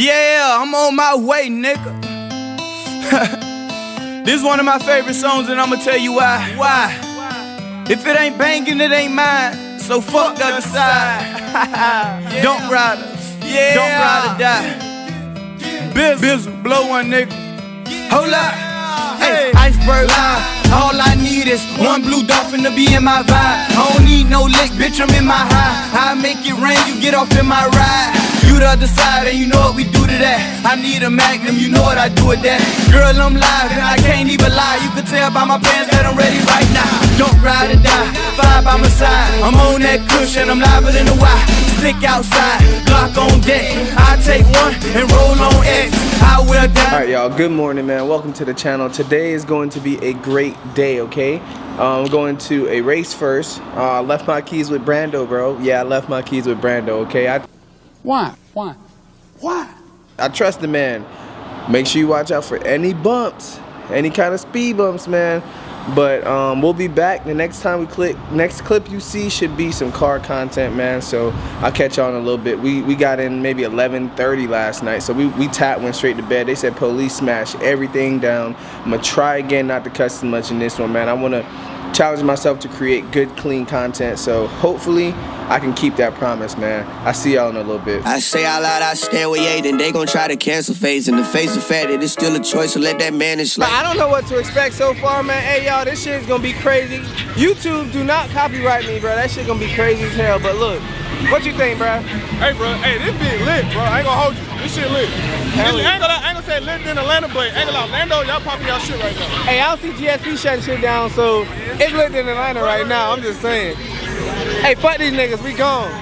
Yeah, I'm on my way, nigga. This is one of my favorite songs, and I'ma tell you why. Why? If it ain't banging, it ain't mine. So fuck the other side. Don't ride us. Yeah. Don't ride or die. Bizzle, blow one nigga. Hold up. Hey, iceberg line. All I need is one blue dolphin to be in my vibe. I don't need no lick, bitch, I'm in my high. I make it rain, you get off in my ride. You the other side, and you know what we do to that. I need a magnum, you know what I do with that. Girl, I'm live, and I can't even lie. You can tell by my pants that I'm ready right now. Don't ride or die, five by my side. I'm on that cushion, I'm liver than the Y. Stick outside, Glock on deck. I take one and roll on X. I will die. Alright, y'all, good morning, man. Welcome to the channel. Today is going to be a great day, okay? I'm going to a race first. I left my keys with Brando, bro. Yeah, I left my keys with Brando, okay? Why? I trust the man. Make sure you watch out for any bumps, any kind of speed bumps, man. But we'll be back. The next time next clip you see should be some car content, man. So I'll catch y'all in a little bit. We got in maybe 11:30 last night, so we tapped, went straight to bed. They said police smashed everything down. I'm gonna try again not to cuss too much in this one, man. I wanna challenge myself to create good, clean content. So hopefully I can keep that promise, man. I see y'all in a little bit. I say out loud, I stay with eight, and they gon' try to cancel phase. In the face of fact, it is still a choice, so let that manage. Like, I don't know what to expect so far, man. Hey, y'all, this shit's gonna be crazy. YouTube, do not copyright me, bro. That shit gonna be crazy as hell. But look, what you think, bro? Hey, bro, hey, this bitch lit, bro. I ain't gonna hold you. This shit lit. I ain't gonna say lit in Atlanta, but ain't gonna Orlando, y'all popping y'all shit right now. Hey, I don't see GSP shutting shit down, so it's lit in Atlanta right now. I'm just saying. Hey, fuck these niggas, we gone. I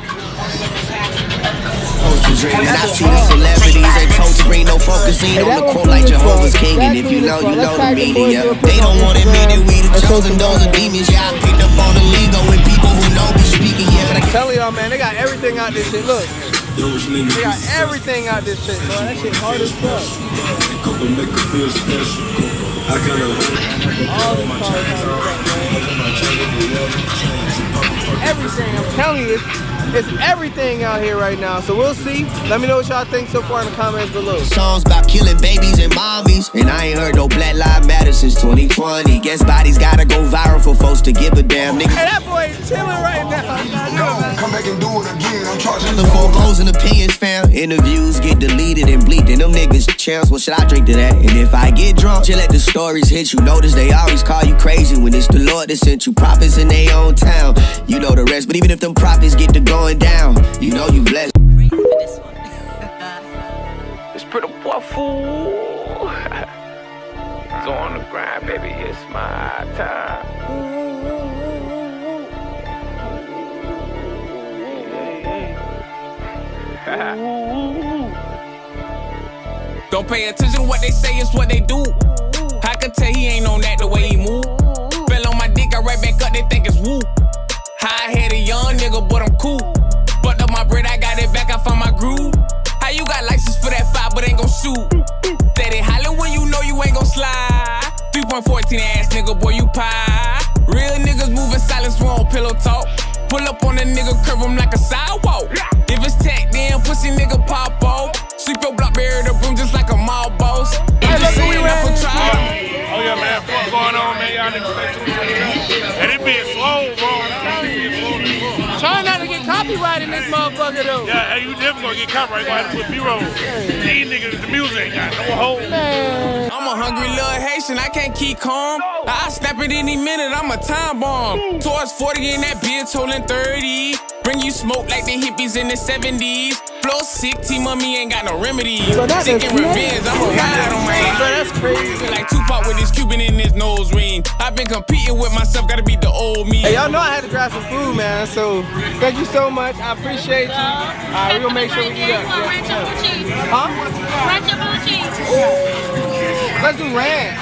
see the celebrities, they told to bring no focus in on the quote like Jehovah's King. And if you know the media. They don't want to admit that we the chosen, those are demons. Yeah, I picked up on the lingo with people who know me speaking. Yeah, I'm telling y'all, man, they got everything out this shit. Look, they got everything out this shit, bro. That shit hard as fuck. Everything, I'm telling you, it's everything out here right now. So we'll see. Let me know what y'all think so far in the comments below. Songs about killing babies and mommies, and I ain't heard no Black Lives Matter since 2020. Guess bodies gotta go viral for folks to give a damn, nigga. Hey, that boy chilling right now. Come back and do it again. I'm charging the four goals and opinions, fam. Interviews get deleted and bleaked, and them niggas chance. What should I drink to that? And if I get drunk, just let the stories hit you. Notice they always call you crazy when it's the Lord that sent you. Prophets in their own town, you know the rest. But even if them prophets get to going down, you know you blessed. It's pretty boy fool. It's on the grind, baby. It's my time. Don't pay attention to what they say, it's what they do. I can tell he ain't on that the way he move. Fell on my dick, I right back up, they think it's woo. I had a young nigga, but I'm cool. Fucked up my bread, I got it back, I found my groove. How you got license for that 5, but ain't gon' shoot? Steady hollin' when you know you ain't gon' slide. 3.14 ass nigga, boy, you pie. Real niggas moving silence, we on pillow talk. Pull up on a nigga, curve him like a sidewalk. If it's tech, then pussy nigga pop off. Sweep your block, bury the broom just like a mall boss. Hey, look who we ran. Oh yeah, man, what's going on, man? Y'all niggas stay tuned. And it being slow, bro. Trying not to get copyrighted in this motherfucker, though. Yeah, hey, you definitely gonna get copyrighted. Gonna have to put B-roll. These niggas, the music ain't got no hold. I'm a hungry little Haitian, I can't keep calm. I snap it any minute, I'm a time bomb. Towards 40 in that bitch, holding 30. Bring you smoke like the hippies in the 70s. Flow sick, T-Mummy ain't got no remedy. Seeking revenge, I'm a ride on my ass. That's crazy. Like Tupac with his Cuban in his nose ring. I've been competing with myself, gotta beat the old me. Hey, y'all know I had to grab some food, man, so thank you so much. I appreciate you. We're gonna make sure we eat up. Huh? Ranch and blue cheese. Let's do ranch.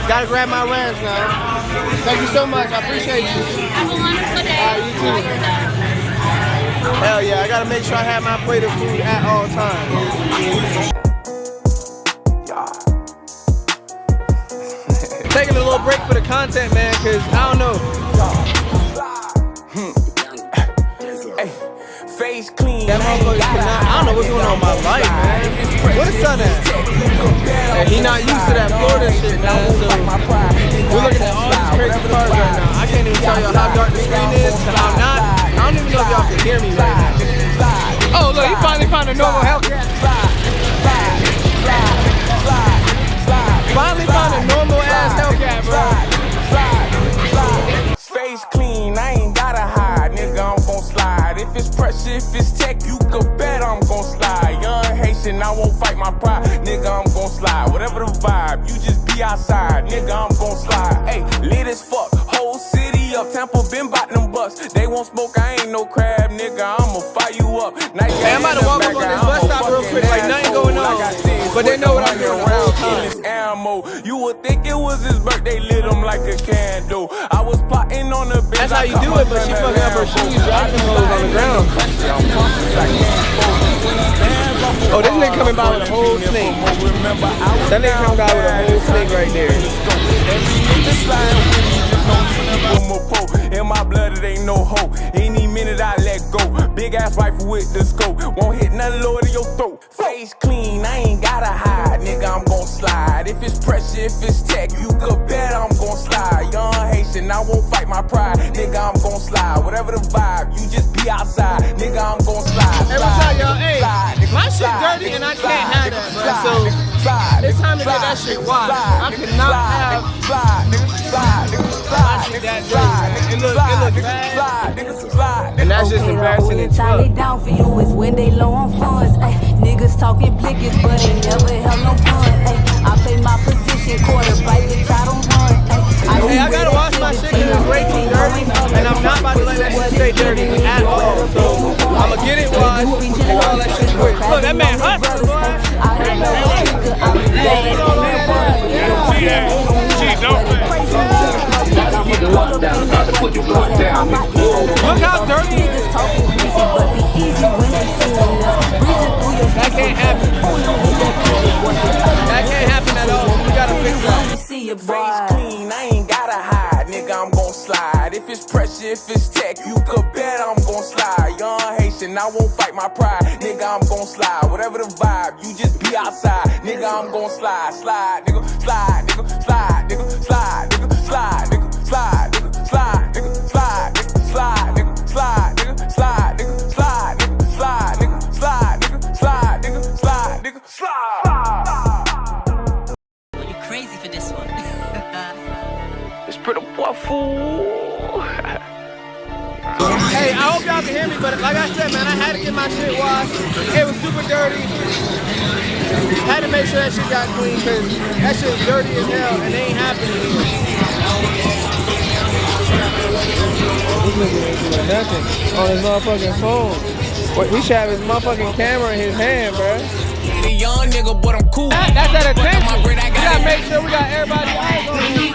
Gotta grab my ranch now. Thank you so much. I appreciate you. Have a wonderful day. You too. Hell yeah, I gotta make sure I have my plate of food at all times. Taking a little break for the content, man, cause I don't know. Face clean. That motherfucker cannot. I don't know what's going on in my life, man. son at? And he not used to that Florida shit, man. So we're looking at all these crazy cars right now. I can't even tell y'all how dark the screen is. Cause I don't even know if y'all can hear me right now. Oh, look, he finally found a normal Hellcat. Finally found a normal ass Hellcat, bro. Face clean, I ain't gotta hide, nigga, I'm gon' slide. If it's pressure, if it's tech, you could bet I'm gon' slide. Young Haitian, I won't fight my pride, nigga, I'm gon' slide. Whatever the vibe, you just be outside, nigga, I'm gon' slide. Hey, lit as fuck, whole city up, Tampa been bout them bucks. They won't smoke, I ain't no crab, nigga, I'ma fire you up. Nice Hey, I'm about to walk up on this bus stop real quick, like nothing going on. But they know what I'm doing the whole time. Ammo. You would think it was his birthday, lit him like a candle. I was plotting on the bench. That's how you do it, but she fucking up her shoes, dropping them hoes on the ground. Oh, this nigga coming by with a whole snake. That nigga coming by with a whole snake right there. In my blood, it ain't no hope. Any minute I let go. Big ass rifle with the scope. Won't hit nothing lower than your throat. Face clean, I ain't gotta hide. Nigga, I'm gon' slide. If it's pressure, if it's tech, you could bet I'm gon' slide. Young Haitian, I won't fight my pride. Nigga, I'm gon' slide. Whatever the vibe, you just be outside. Nigga, I'm gon' slide. Hey, what's up, y'all? Hey, my shit dirty and I can't have that, bro. So it's time to get that shit washed. I cannot have my shit that dirty. It look bad. And that's just embarrassing as fuck. They down for you is when they low on funds. Ay, niggas talking blickers, but ain't never held no gun. Ay, I play my position, quarterback, bitch, I don't run. Hey, I gotta wash my shit because it's way too dirty, and I'm not about to let that shit stay dirty at all. So I'ma get it washed and all that shit quick. Look, that man hustling, boy. Look how dirty it is. That can't happen. That can't happen at all. We gotta fix that. Face clean, I ain't gotta hide. Nigga, I'm gon' slide. If it's pressure, if it's tech, you could bet I'm gon' slide. Young Haitian, I won't fight my pride. Nigga, I'm gon' slide. Whatever the vibe, you just be outside. Nigga, I'm gon' slide. Slide, nigga, slide, nigga, slide, nigga, slide, nigga, slide, nigga, slide, nigga, slide, nigga, slide, nigga, slide, nigga, slide, nigga, slide, nigga, slide, nigga, slide, nigga, slide, nigga, slide, nigga, slide, nigga, slide. You crazy for this one. It's pretty boy fool. Hey, I hope y'all can hear me, but like I said, man, I had to get my shit washed. It was super dirty. Had to make sure that shit got clean, because that shit was dirty as hell, and they ain't happening here. This nigga ain't doing nothing on his motherfucking phone. He should have his motherfucking camera in his hand, bro. A young nigga, but I'm cool. That's at attention. We gotta make sure we got everybody eyes on him.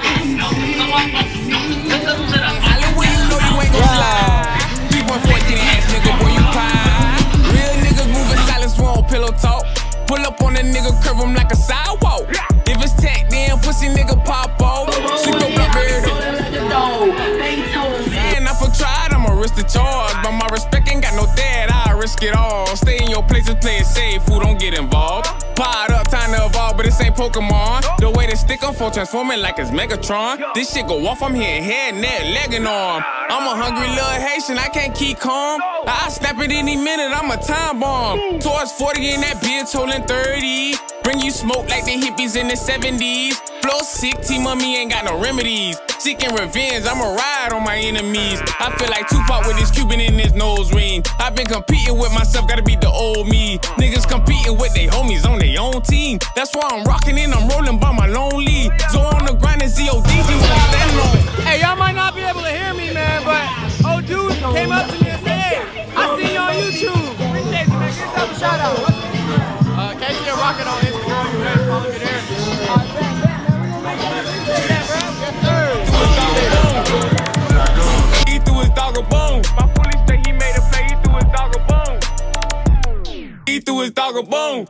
Hollywood, you know you ain't gon' slide. 3.14 ass nigga, boy, you cry. Real niggas moving silence, we on pillow talk. Pull up on a nigga, curve him like a sidewalk. If it's tech, then pussy nigga pop off. Sweep your Blackberry. And if I tried, I'ma risk the charge. But my respect ain't got no dad, I risk it all. Stay in your place and play it safe, fool, don't get involved. Powered up, time to evolve, but this ain't Pokemon. The way they stick on for transforming like it's Megatron. This shit go off, I'm hitting head, neck, leg, and arm. I'm a hungry little Haitian, I can't keep calm. I snap it any minute, I'm a time bomb. Towards 40 in that bitch, holding 30. Bring you smoke like the hippies in the 70s. Flow sick, T-Mummy ain't got no remedies. Seeking revenge, I'ma ride on my enemies. I feel like Tupac with his Cuban in his nose ring. I've been competing with myself, gotta beat the old me. Niggas competing with they homies on their own team. That's why I'm rocking and I'm rolling by my lonely. So on the grind and ZOD, you won't stand long. Hey, y'all might not be able to hear me, man, but old dude came up to me and said, hey, I seen you on YouTube. Appreciate you, man. Give yourself a shout out. Casey and Rocket on Instagram. You ready? Follow me there. He threw his dog a bone. My police say he made a play, he threw his dog a bone. He threw his dog a bone.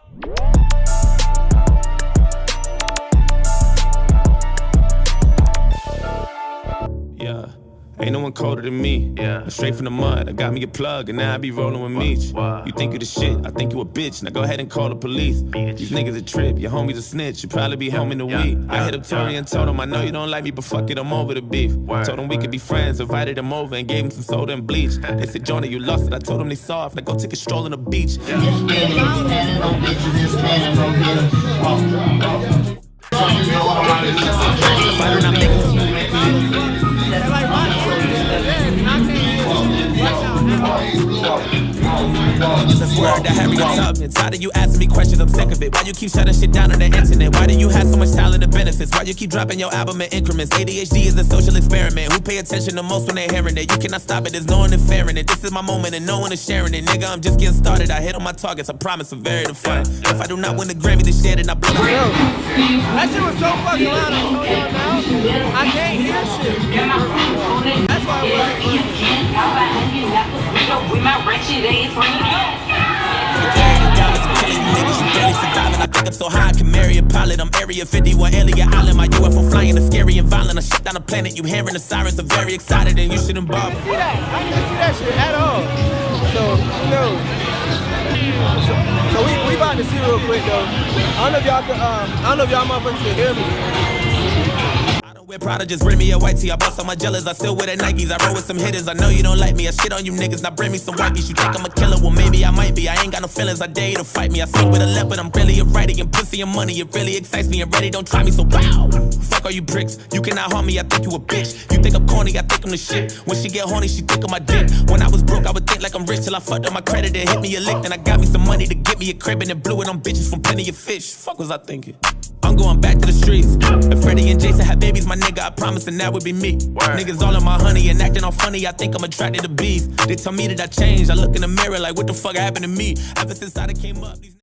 Yeah. Ain't no one colder than me. I'm straight from the mud, I got me a plug, and now I be rolling with Meech. You think you the shit, I think you a bitch. Now go ahead and call the police. These niggas a trip, your homie's a snitch. You probably be home in a week. I hit up Tory and told him, I know you don't like me, but fuck it, I'm over the beef. Told him we could be friends, invited him over and gave him some soda and bleach. They said, Jonah, you lost it. I told them they soft. Now go take a stroll on the beach. That's word that Harriet Tubman. Tired of you asking me questions, I'm sick of it. Why you keep shutting shit down on the internet? Why do you have so much talent and benefits? Why you keep dropping your album in increments? ADHD is a social experiment. Who pay attention the most when they hearing it? You cannot stop it, there's no one interfering it. This is my moment and no one is sharing it. Nigga, I'm just getting started. I hit on my targets, I promise I'm very defiant. If I do not win the Grammy this year, then I blow it. That shit was so fucking loud. I'm telling y'all now. I can't hear shit. That's why I I think I'm so high I can marry a pilot. I'm Area 51 alien island. My UFO flying is scary and violent. I shut down the planet. You hearing the sirens? I'm very excited and you shouldn't bother. see that. I didn't see that shit at all. So who knows? So we about to see real quick though. I don't know if y'all can, I don't know if y'all motherfuckers can hear me. We're proud of just bring me a white tee. I bought so much jealous, I still wear the Nikes. I roll with some hitters, I know you don't like me. I shit on you niggas, now bring me some whiteys. You think I'm a killer, well maybe I might be. I ain't got no feelings, I dare you to fight me. I sleep with a leopard, I'm really a righty. And pussy and money, it really excites me. And ready, don't try me, so wow. Fuck all you bricks, you cannot harm me, I think you a bitch. You think I'm corny, I think I'm the shit. When she get horny, she think of my dick. When I was broke, I would think like I'm rich. Till I fucked up my credit and hit me a lick. Then I got me some money to get me a crib and then blew it on bitches from plenty of fish. Fuck was I thinking? I'm going back to the streets. If Freddie and Jason had babies, my nigga, I promise, and that would be me. Niggas all in my honey and acting all funny. I think I'm attracted to beef. They tell me that I changed. I look in the mirror like, what the fuck happened to me? Ever since I came up.